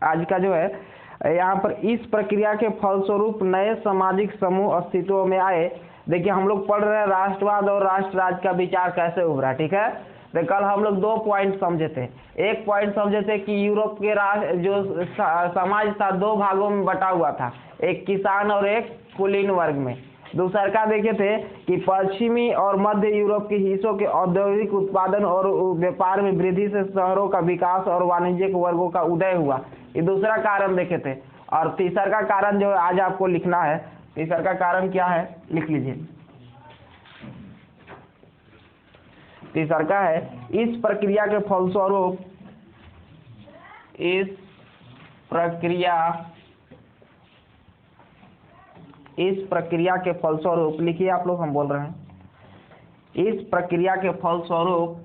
आज का जो है यहाँ पर इस प्रक्रिया के फलस्वरूप नए सामाजिक समूह अस्तित्व में आए। देखिए हम लोग पढ़ रहे हैं राष्ट्रवाद और राष्ट्र राज्य का विचार कैसे उभरा, ठीक है। तो कल हम लोग 2 पॉइंट समझे थे। एक पॉइंट समझे थे कि यूरोप के जो समाज था 2 भागों में बटा हुआ था, एक किसान और एक कुलीन वर्ग में। दूसरा का देखे थे कि पश्चिमी और मध्य यूरोप के हिस्सों के औद्योगिक उत्पादन और व्यापार में वृद्धि से शहरों का विकास और वाणिज्यिक वर्गों का उदय हुआ। ये दूसरा कारण देखे थे। और तीसरा का कारण जो आज आपको लिखना है, तीसरा का कारण क्या है लिख लीजिए। तीसरा का है इस प्रक्रिया के फलस्वरूप, इस प्रक्रिया के फलस्वरूप लिखिए आप लोग, हम बोल रहे हैं। इस प्रक्रिया के फलस्वरूप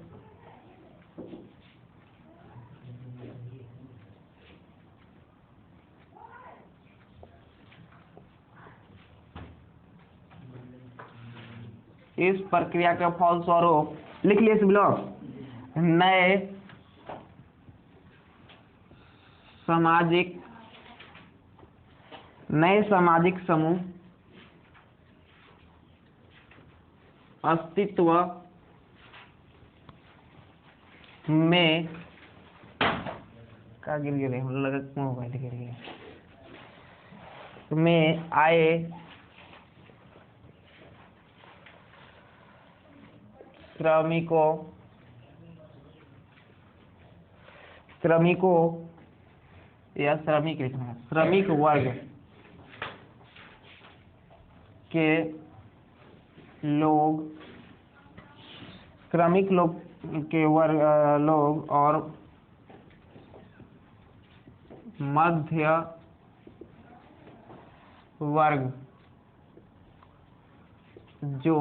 लिख लिए सब लोग, नए सामाजिक समूह अस्तित्व में का गिर गए, लगा मोबाइल गिर गया, में आए श्रमिकों या श्रमिक वर्ग के लोग, श्रमिक लोग के लोग और मध्य वर्ग जो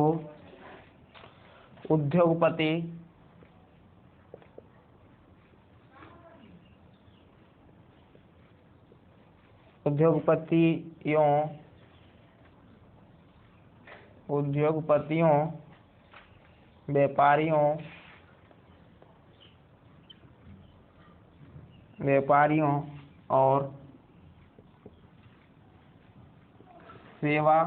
उद्योगपतियों, व्यापारियों और सेवा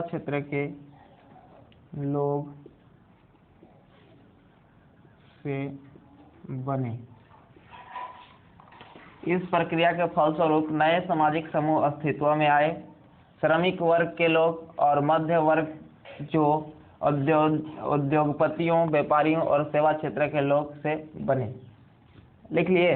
क्षेत्र के लोग से बने। इस प्रक्रिया के फलस्वरूप नए सामाजिक समूह अस्तित्व में आए। श्रमिक वर्ग के लोग और मध्य वर्ग जो उद्योगपतियों, व्यापारियों और सेवा क्षेत्र के लोग से बने। लिख लिए।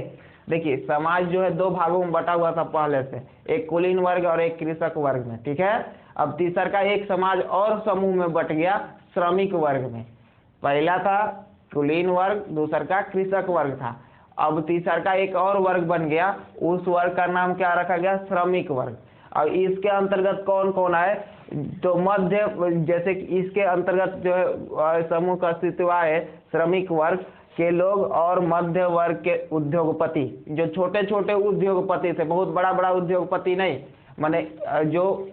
देखिए समाज जो है 2 भागों में बटा हुआ था पहले से, एक कुलीन वर्ग और एक कृषक वर्ग में, ठीक है। अब तीसरा का एक समाज और समूह में बट गया, श्रमिक वर्ग में। पहला था कुलीन वर्ग, दूसरा का कृषक वर्ग था। अब तीसरा का एक और वर्ग बन गया, उस वर्ग का नाम क्या रखा गया, श्रमिक वर्ग। और इसके अंतर्गत कौन कौन आए, तो मध्य, जैसे कि इसके अंतर्गत जो है समूह का अस्तित्व है श्रमिक वर्ग के लोग और मध्य वर्ग के उद्योगपति, जो छोटे छोटे उद्योगपति थे, बहुत बड़ा बड़ा उद्योगपति नहीं, माने जो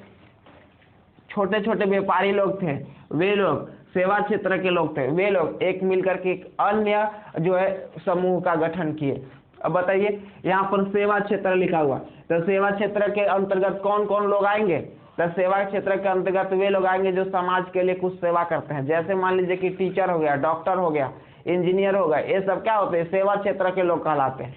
छोटे छोटे व्यापारी लोग थे वे लोग, सेवा क्षेत्र के लोग थे वे लोग, एक मिलकर के एक अन्य जो है समूह का गठन किए। अब बताइए यहाँ पर सेवा क्षेत्र लिखा हुआ, तो सेवा क्षेत्र के अंतर्गत कौन कौन लोग आएंगे, तो सेवा क्षेत्र के अंतर्गत वे लोग आएंगे जो समाज के लिए कुछ सेवा करते हैं। जैसे मान लीजिए कि टीचर हो गया, डॉक्टर हो गया, इंजीनियर हो गया, ये सब क्या होते हैं, सेवा क्षेत्र के लोग कहलाते हैं।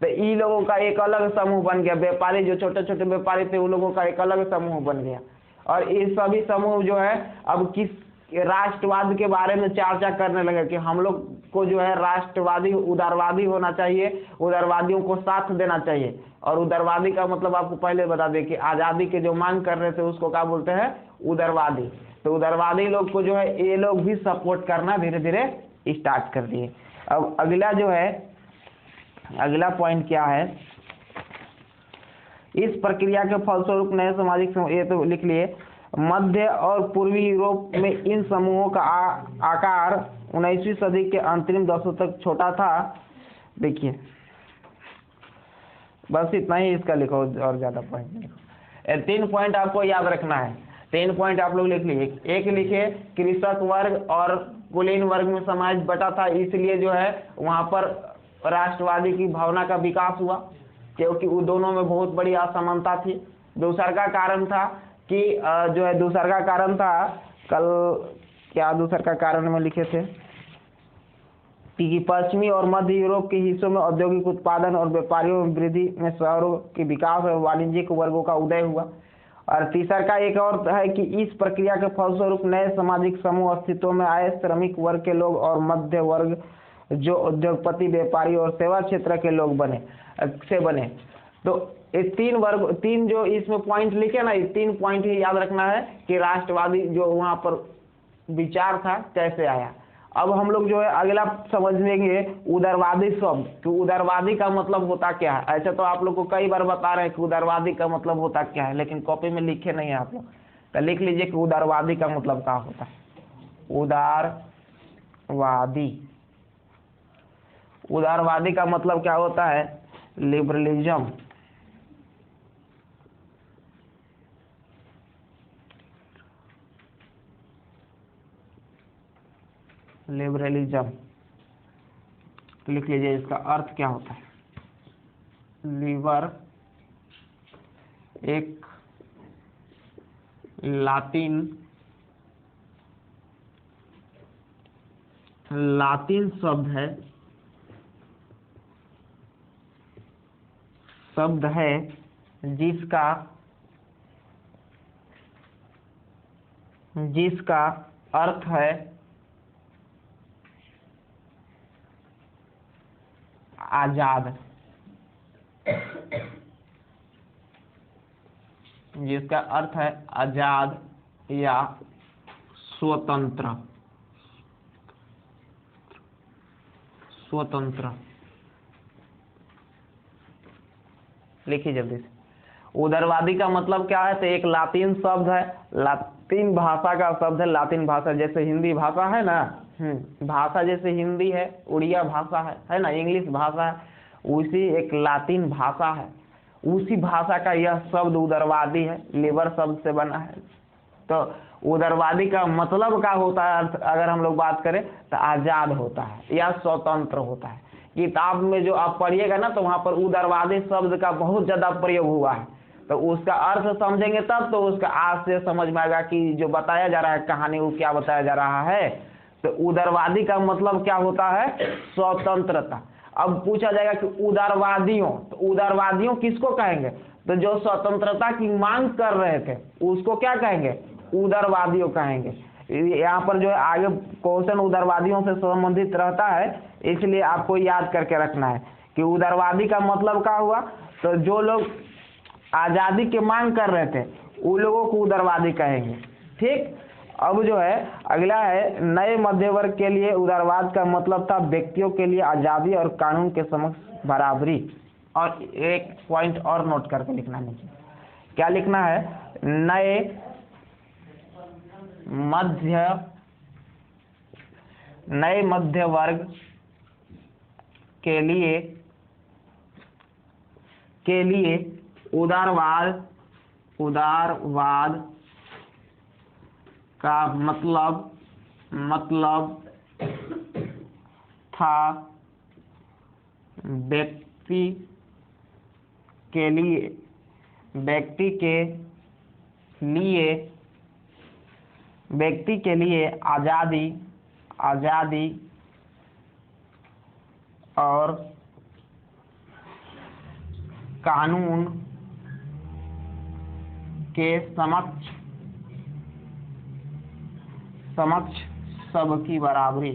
तो इन लोगों का एक अलग समूह बन गया, व्यापारी जो छोटे छोटे व्यापारी थे उन लोगों का एक अलग समूह बन गया। और ये सभी समूह जो है अब किस राष्ट्रवाद के बारे में चर्चा करने लगे कि हम लोग को जो है राष्ट्रवादी, उदारवादी होना चाहिए, उदारवादियों को साथ देना चाहिए। और उदारवादी का मतलब आपको पहले बता दें कि आज़ादी के जो मांग कर रहे थे उसको क्या बोलते हैं, उदारवादी। तो उदारवादी लोग को जो है ये लोग भी सपोर्ट करना धीरे धीरे स्टार्ट कर दिए। अब अगला जो है, अगला पॉइंट क्या है, इस प्रक्रिया के फलस्वरूप नए सामाजिक समूह, ये तो लिख लिए। मध्य और पूर्वी यूरोप में इन समूहों का आकार 19वीं सदी के अंतिम दशकों तक छोटा था। देखिए बस इतना ही इसका लिखो और ज्यादा पॉइंट लिखो। 3 पॉइंट आपको याद रखना है, 3 पॉइंट आप लोग लिख लीजिए। एक लिखे कृषक वर्ग और कुलीन वर्ग में समाज बटा था, इसलिए जो है वहां पर राष्ट्रवादी की भावना का विकास हुआ, क्योंकि उन दोनों में बहुत बड़ी असमानता थी। दूसरा का कारण था कि जो है दूसरा का कारण था, कल क्या दूसरा का कारण में लिखे थे कि पश्चिमी और मध्य यूरोप के हिस्सों में औद्योगिक उत्पादन और व्यापारियों में वृद्धि में शहरों के विकास और वाणिज्यिक वर्गों का उदय हुआ। और तीसरा का एक और है कि इस प्रक्रिया के फलस्वरूप नए सामाजिक समूह अस्तित्व में आए, श्रमिक वर्ग के लोग और मध्य वर्ग जो उद्योगपति, व्यापारी और सेवा क्षेत्र के लोग बने। तो इस 3 वर्ग, 3 जो इसमें पॉइंट लिखे ना, ये 3 पॉइंट ही याद रखना है कि राष्ट्रवादी जो वहां पर विचार था कैसे आया। अब हम लोग जो है अगला समझ लेंगे उदारवादी शब्द, कि उदारवादी का मतलब होता क्या है। ऐसे तो आप लोग को कई बार बता रहे हैं कि उदारवादी का मतलब होता क्या है, लेकिन कॉपी में लिखे नहीं है आप लोग, तो लिख लीजिए कि उदारवादी का मतलब क्या होता है। उदारवादी का मतलब क्या होता है? लिबरलिज्म। लिबरलिज्म लिख लीजिए, इसका अर्थ क्या होता है। लिबर एक लातिन शब्द है जिसका अर्थ है आजाद, जिसका अर्थ है आजाद या स्वतंत्र। लिखिए जल्दी से। उदारवादी का मतलब क्या है? तो एक लातिन शब्द है, लातिन भाषा का शब्द है। लातिन भाषा जैसे हिंदी भाषा है ना, भाषा जैसे हिंदी है, उड़िया भाषा है ना, इंग्लिश भाषा है, उसी एक लातिन भाषा है, उसी भाषा का यह शब्द उदारवादी है, लिबर शब्द से बना है। तो उदारवादी का मतलब क्या होता है? अगर हम लोग बात करें तो आजाद होता है या स्वतंत्र होता है। किताब में जो आप पढ़िएगा ना, तो वहां पर उदारवादी शब्द का बहुत ज्यादा प्रयोग हुआ है, तो उसका अर्थ समझेंगे तब तो उसका आज से समझ में आएगा कि जो बताया जा रहा है कहानी, वो क्या बताया जा रहा है। तो उदारवादी का मतलब क्या होता है? स्वतंत्रता। अब पूछा जाएगा कि उदारवादियों, तो उदारवादियों किसको कहेंगे? तो जो स्वतंत्रता की मांग कर रहे थे उसको क्या कहेंगे? उदारवादियों कहेंगे। यहाँ पर जो है आगे क्वेश्चन उदारवादियों से संबंधित रहता है, इसलिए आपको याद करके रखना है कि उदारवादी का मतलब क्या हुआ। तो जो लोग आजादी की मांग कर रहे थे उन लोगों को उदारवादी कहेंगे। ठीक। अब जो है अगला है, नए मध्य वर्ग के लिए उदारवाद का मतलब था व्यक्तियों के लिए आजादी और कानून के समक्ष बराबरी। और एक पॉइंट और नोट करके लिखना नीचे, क्या लिखना है? नए मध्य वर्ग के लिए उदारवाद का मतलब था व्यक्ति के लिए आजादी और कानून के समक्ष सबकी बराबरी।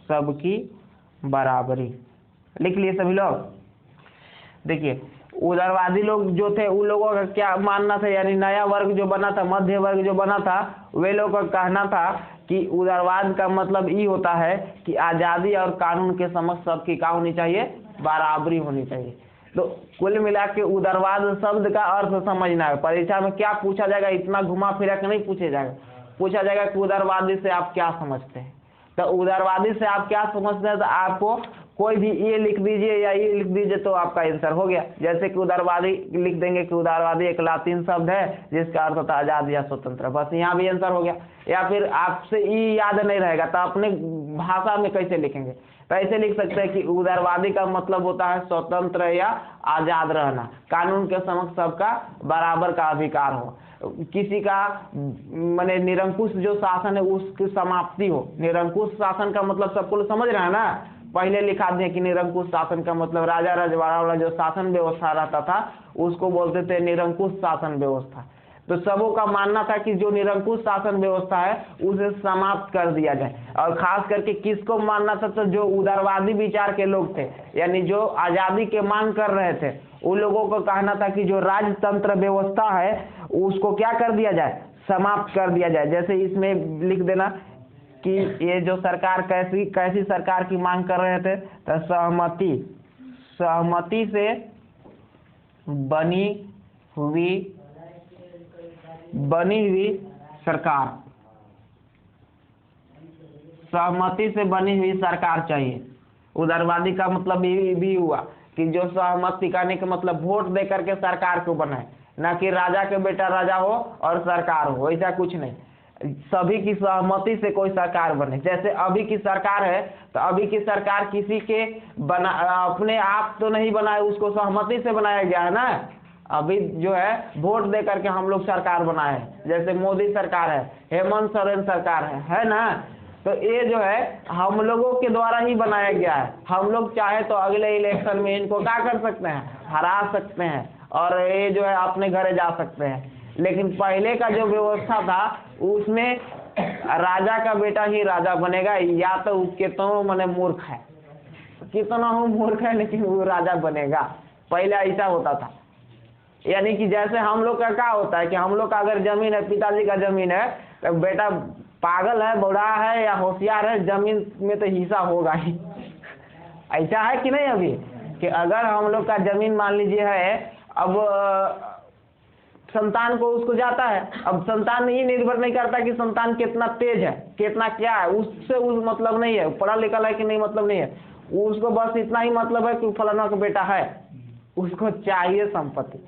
सबकी बराबरी। लिख लिए सभी लोग। देखिए उदारवादी लोग जो थे उन लोगों का क्या मानना था, यानी नया वर्ग जो बना था, मध्य वर्ग जो बना था, वे लोग का कहना था कि उदारवाद का मतलब ये होता है कि आजादी और कानून के समक्ष सबकी क्या होनी चाहिए? बराबरी होनी चाहिए। तो कुल मिला के उदारवाद शब्द का अर्थ समझना है। परीक्षा में क्या पूछा जाएगा, इतना घुमा फिरा के नहीं पूछा जाएगा। पूछा जाएगा कि उदारवादी से आप क्या समझते हैं। तो उदारवादी से आप क्या समझते हैं, तो आपको कोई भी ये लिख दीजिए या ये लिख दीजिए तो आपका आंसर हो गया। जैसे कि उदारवादी लिख देंगे कि उदारवादी एक लातीन शब्द है जिसका अर्थ होता है आजाद या स्वतंत्र, बस यहाँ भी आंसर हो गया। या फिर आपसे ई याद नहीं रहेगा तो अपने भाषा में कैसे लिखेंगे, तो ऐसे लिख सकते हैं कि उदारवादी का मतलब होता है स्वतंत्र या आजाद रहना, कानून के समक्ष सबका बराबर का अधिकार हो, किसी का माने निरंकुश जो शासन है उसकी समाप्ति हो। निरंकुश शासन का मतलब सबको समझ रहे हैं ना, पहले लिखा दिए कि निरंकुश शासन का मतलब राजा रजवाड़ा वाला जो शासन व्यवस्था रहता था उसको बोलते थे निरंकुश शासन व्यवस्था। तो सबों का मानना था कि जो निरंकुश शासन व्यवस्था है उसे समाप्त कर दिया जाए। और खास करके किसको मानना था, तो जो उदारवादी विचार के लोग थे, यानी जो आजादी के मांग कर रहे थे, उन लोगों को कहना था कि जो राजतंत्र व्यवस्था है उसको क्या कर दिया जाए, समाप्त कर दिया जाए। जैसे इसमें लिख देना कि ये जो सरकार कैसी सरकार की मांग कर रहे थे, तो सहमति से बनी हुई सरकार, सहमति से बनी हुई सरकार चाहिए। उदारवादी का मतलब ये भी हुआ कि जो सहमति करने का मतलब वोट दे करके सरकार को बनाए, ना कि राजा के बेटा राजा हो और सरकार हो, ऐसा कुछ नहीं। सभी की सहमति से कोई सरकार बने। जैसे अभी की सरकार है तो अभी की सरकार किसी के अपने आप तो नहीं बनाए, उसको सहमति से बनाया गया है ना। अभी जो है वोट दे करके हम लोग सरकार बनाए हैं, जैसे मोदी सरकार है, हेमंत सोरेन सरकार है ना। तो ये जो है हम लोगों के द्वारा ही बनाया गया है। हम लोग चाहे तो अगले इलेक्शन में इनको क्या कर सकते हैं, हरा सकते हैं और ये जो है अपने घरे जा सकते हैं। लेकिन पहले का जो व्यवस्था था उसमें राजा का बेटा ही राजा बनेगा, या तो कितना मैंने मूर्ख है, कितना हूँ मूर्ख है लेकिन वो राजा बनेगा। पहले ऐसा होता था। यानी कि जैसे हम लोग का क्या होता है कि हम लोग का अगर जमीन है, पिताजी का जमीन है, तो बेटा पागल है, बौड़ा है या होशियार है, जमीन में तो हिस्सा होगा ही। ऐसा है कि नहीं अभी, कि अगर हम लोग का जमीन मान लीजिए है, अब संतान को उसको जाता है। अब संतान ये निर्भर नहीं करता कि संतान कितना तेज है, कितना क्या है, उससे उस मतलब नहीं है, पढ़ा लिखा है कि नहीं मतलब नहीं है, उसको बस इतना ही मतलब है कि फलाना का बेटा है, उसको चाहिए संपत्ति।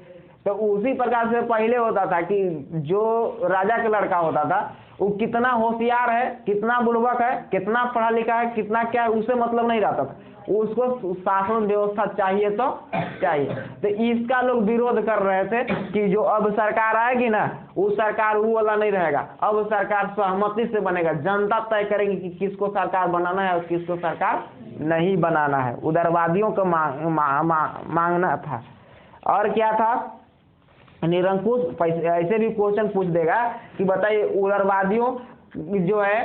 तो उसी प्रकार से पहले होता था कि जो राजा का लड़का होता था वो कितना होशियार है, कितना बुड़बक है, कितना पढ़ा लिखा है, कितना क्या है, उससे मतलब नहीं रहता था, उसको शासन व्यवस्था चाहिए तो चाहिए। तो इसका लोग विरोध कर रहे थे कि जो अब सरकार आएगी ना, वो सरकार वो वाला नहीं रहेगा, अब सरकार सहमति से बनेगा, जनता तय करेंगे कि किसको सरकार बनाना है और किसको सरकार नहीं बनाना है। उदारवादियों का मांगना था। और क्या था, निरंकुश। ऐसे भी क्वेश्चन पूछ देगा कि बताइए उदारवादियों जो है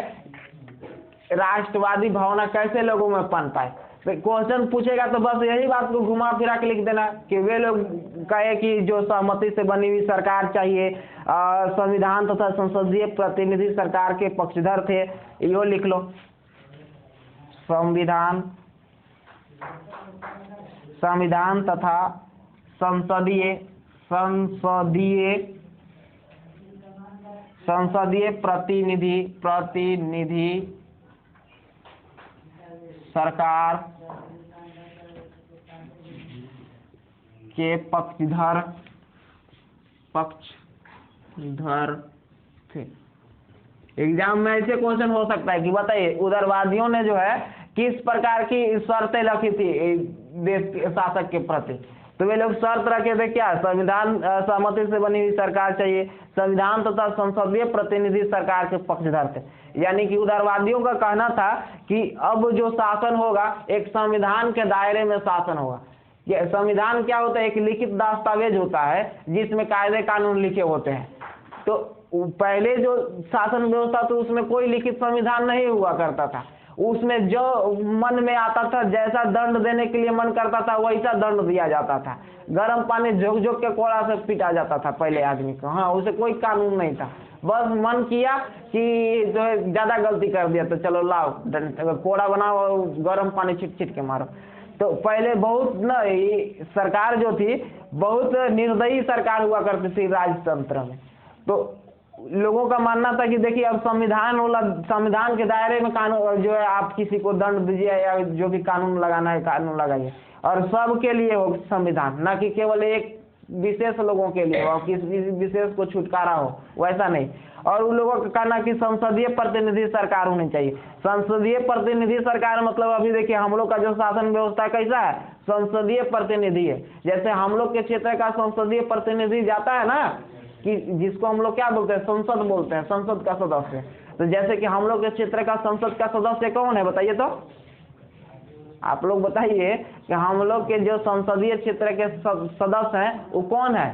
राष्ट्रवादी भावना कैसे लोगों में पनता है। क्वेश्चन पूछेगा तो बस यही बात को घुमा फिरा के लिख देना कि वे लोग कहे कि जो सहमति से बनी हुई सरकार चाहिए, संविधान तथा संसदीय प्रतिनिधि सरकार के पक्षधर थे, यो लिख लो। संविधान तथा संसदीय प्रतिनिधि सरकार के पक्षधर थे। एग्जाम में ऐसे क्वेश्चन हो सकता है कि बताइए उदारवादियों ने जो है किस प्रकार की शर्तें रखी थी देश के शासक के प्रति। तो वे लोग शर्त रखे थे क्या, संविधान सहमति से बनी हुई सरकार चाहिए, संविधान तथा संसदीय प्रतिनिधि सरकार के पक्षधर थे। यानी कि उदारवादियों का कहना था कि अब जो शासन होगा एक संविधान के दायरे में शासन होगा। ये संविधान क्या होता है, एक लिखित दस्तावेज होता है जिसमें कायदे कानून लिखे होते हैं। तो पहले जो शासन व्यवस्था तो उसमें कोई लिखित संविधान नहीं हुआ करता था, उसमें जो मन में आता था, जैसा दंड देने के लिए मन करता था वैसा दंड दिया जाता था। गर्म पानी झोंक झोंक के कोड़ा से पीटा जाता था पहले आदमी को। हाँ, उसे कोई कानून नहीं था, बस मन किया कि जो है ज्यादा गलती कर दिया तो चलो लाओ कोड़ा बनाओ और गर्म पानी छिट छिट के मारो। तो पहले बहुत ना ये सरकार जो थी बहुत निर्दयी सरकार हुआ करती थी राजतंत्र में। तो लोगों का मानना था कि देखिए अब संविधान के दायरे में कानून जो है, आप किसी को दंड दीजिए या जो भी कानून लगाना है कानून लगाइए, और सबके लिए हो संविधान, न कि केवल एक विशेष लोगों के लिए हो, किसी विशेष को छुटकारा हो, वैसा नहीं। और उन लोगों का कहना कि संसदीय प्रतिनिधि सरकार होनी चाहिए। संसदीय प्रतिनिधि सरकार मतलब अभी देखिए हम लोग का जो शासन व्यवस्था कैसा है, संसदीय प्रतिनिधि है। जैसे हम लोग के क्षेत्र का संसदीय प्रतिनिधि जाता है ना, कि जिसको हम लोग क्या बोलते हैं, संसद बोलते हैं, संसद का सदस्य। तो जैसे कि हम लोग के क्षेत्र का संसद का सदस्य कौन है बताइए तो, आप लोग बताइए कि हम लोग के जो संसदीय क्षेत्र के सदस्य हैं वो कौन है,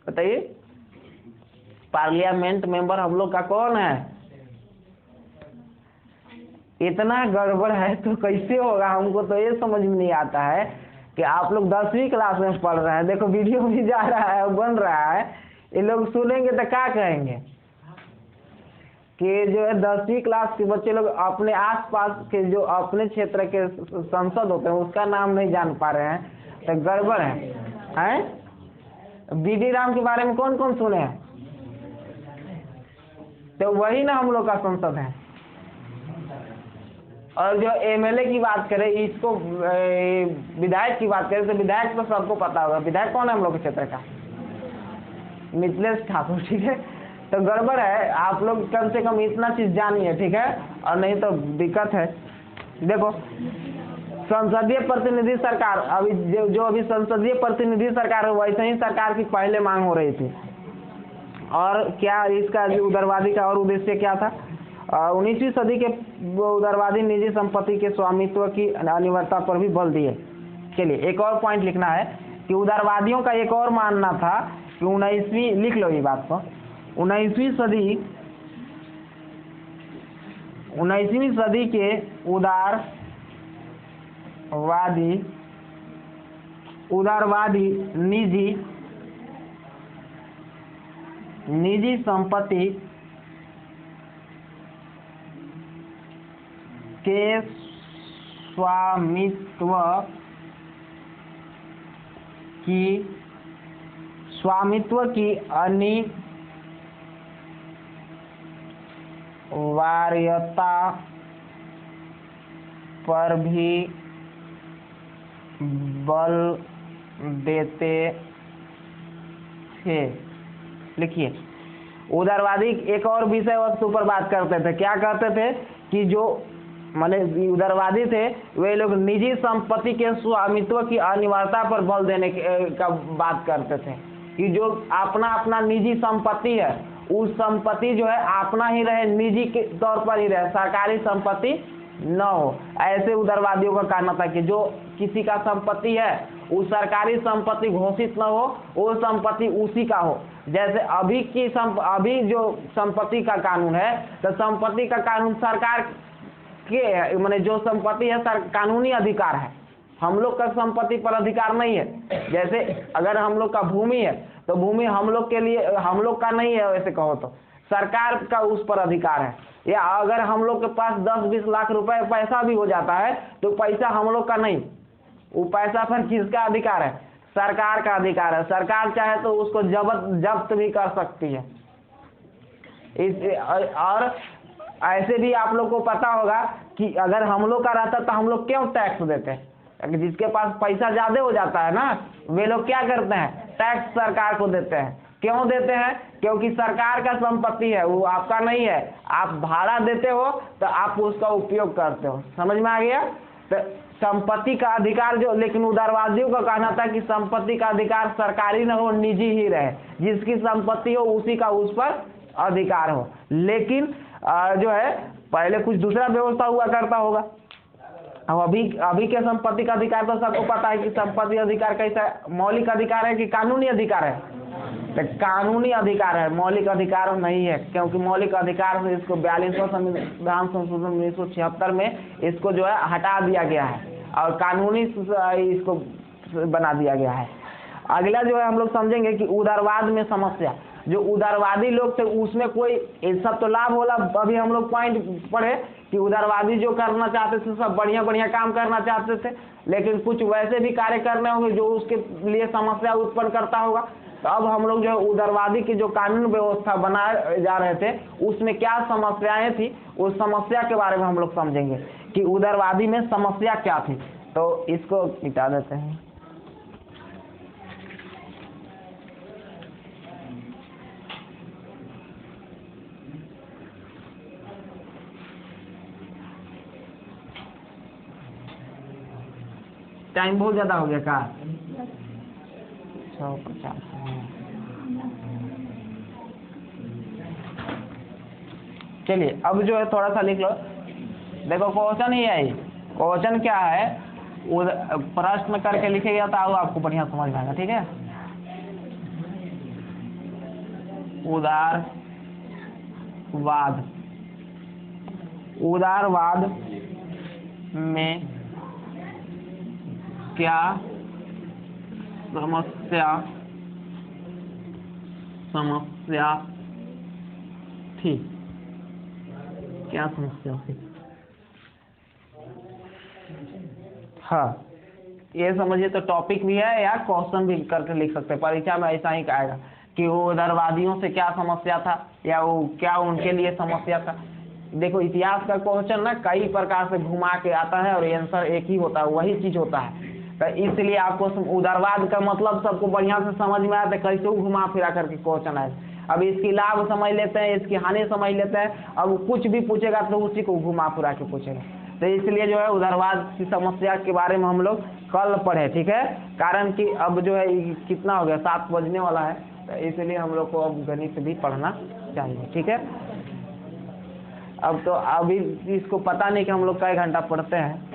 बताइए। पार्लियामेंट मेंबर हम लोग का कौन है। इतना गड़बड़ है तो कैसे होगा, हमको तो ये समझ में नहीं आता है कि आप लोग 10वीं क्लास में पढ़ रहे हैं, देखो वीडियो भी जा रहा है बन रहा है, ये लोग सुनेंगे तो क्या कहेंगे कि जो है 10वीं क्लास के बच्चे लोग अपने आसपास के जो अपने क्षेत्र के संसद होते हैं उसका नाम नहीं जान पा रहे हैं, तो गड़बड़ है। बीडी राम के बारे में कौन कौन सुने हैं, तो वही ना हम लोग का संसद है। और जो एमएलए की बात करें, इसको विधायक की बात करें तो विधायक तो सबको पता होगा, विधायक कौन है हम लोग के क्षेत्र का, मिथिलेश ठाकुर, ठीक है। तो गड़बड़ है, आप लोग कम से कम इतना चीज जानिए, ठीक है, और नहीं तो दिक्कत है। देखो संसदीय प्रतिनिधि सरकार, अभी जो अभी संसदीय प्रतिनिधि सरकार है वैसे ही सरकार की पहले मांग हो रही थी। और क्या इसका उदारवादी का और उद्देश्य क्या था, 19वीं सदी के उदारवादी निजी संपत्ति के स्वामित्व की अनिवार्यता पर भी बल दिए। चलिए एक और पॉइंट लिखना है कि उदारवादियों का एक और मानना था कि 19वीं, लिख लो ये बात को, 19वीं सदी के उदारवादी निजी संपत्ति के स्वामित्व की अनिवार्यता पर भी बल देते थे। लिखिए, उदारवादी एक और विषय वस्तु पर बात करते थे। क्या कहते थे कि जो माने उदारवादी थे वे लोग निजी संपत्ति के स्वामित्व की अनिवार्यता पर बल देने का बात करते थे कि जो अपना अपना निजी संपत्ति है उस संपत्ति जो है अपना ही रहे, निजी के तौर पर ही रहे, सरकारी संपत्ति न हो। ऐसे उदारवादियों का कहना था कि जो किसी का संपत्ति है वो सरकारी संपत्ति घोषित न हो, वो संपत्ति उसी का हो। जैसे अभी जो संपत्ति का कानून है, तो संपत्ति का कानून सरकार के माने जो संपत्ति है कानूनी अधिकार है, हम लोग का संपत्ति पर अधिकार नहीं है। जैसे अगर हम लोग का भूमि है तो भूमि हम लोग के लिए, हम लोग का नहीं है, वैसे कहो तो सरकार का उस पर अधिकार है। या अगर हम लोग के पास 10-20 लाख रुपए पैसा भी हो जाता है तो पैसा हम लोग का नहीं, वो पैसा पर किसका अधिकार है, सरकार का अधिकार है। सरकार चाहे तो उसको जब्त भी कर सकती है। और ऐसे भी आप लोग को पता होगा कि अगर हम लोग का रहता तो हम लोग क्यों टैक्स देते हैं, जिसके पास पैसा ज्यादा हो जाता है ना, वे लोग क्या करते हैं, टैक्स सरकार को देते हैं। क्यों देते हैं, क्योंकि सरकार का संपत्ति है, वो आपका नहीं है, आप भाड़ा देते हो तो आप उसका उपयोग करते हो। समझ में आ गया। तो संपत्ति का अधिकार जो, लेकिन उदारवादियों का कहना था कि संपत्ति का अधिकार सरकारी न हो, निजी ही रहे, जिसकी संपत्ति हो उसी का उस पर अधिकार हो। लेकिन जो है पहले कुछ दूसरा व्यवस्था हुआ करता होगा। अब अभी के संपत्ति का अधिकार तो सबको पता है कि संपत्ति अधिकार कैसा मौलिक अधिकार है कि कानूनी अधिकार है। तो कानूनी अधिकार है, मौलिक अधिकार नहीं है, क्योंकि मौलिक अधिकार से इसको 42वां संविधान संशोधन 1976 में इसको जो है हटा दिया गया है और कानूनी इसको बना दिया गया है। अगला जो है हम लोग समझेंगे कि उदारवाद में समस्या। जो उदारवादी लोग थे उसमें कोई सब तो लाभ होला। अभी हम लोग पॉइंट पढ़े कि उदारवादी जो करना चाहते थे सब बढ़िया बढ़िया काम करना चाहते थे, लेकिन कुछ वैसे भी कार्य करने होंगे जो उसके लिए समस्या उत्पन्न करता होगा। तो अब हम लोग जो है उदारवादी की जो कानून व्यवस्था बनाए जा रहे थे उसमें क्या समस्याएं थी, उस समस्या के बारे में हम लोग समझेंगे कि उदारवादी में समस्या क्या थी। तो इसको मिटा देते हैं। टाइम बहुत ज्यादा हो गया का 150। चलिए अब जो है थोड़ा सा लिख लो। देखो क्वेश्चन ही है, क्वेश्चन क्या है प्रश्न करके लिखेगा तो आपको बढ़िया समझ में आएगा। ठीक है, उदारवाद में क्या समस्या थी, क्या समस्या थी? हाँ, ये समझिए तो टॉपिक भी है या क्वेश्चन भी करके लिख सकते हैं। परीक्षा में ऐसा ही आएगा कि वो उदारवादियों से क्या समस्या था या वो क्या उनके लिए समस्या था। देखो इतिहास का क्वेश्चन ना कई प्रकार से घुमा के आता है और आंसर एक ही होता है, वही चीज होता है। तो इसलिए आपको उदारवाद का मतलब सबको बढ़िया से समझ में आया, तो कैसे घुमा फिरा करके क्वेश्चन आए। अब इसकी लाभ समझ लेते हैं, इसकी हानि समझ लेते हैं। अब कुछ भी पूछेगा तो उसी को घुमा फिरा के पूछेगा। तो इसलिए जो है उदारवाद की समस्या के बारे में हम लोग कल पढ़े। ठीक है, कारण कि अब जो है कितना हो गया, 7 बजने वाला है, तो इसलिए हम लोग को अब गणित भी पढ़ना चाहिए। ठीक है, अब तो अभी इसको पता नहीं कि हम लोग कई घंटा पढ़ते हैं।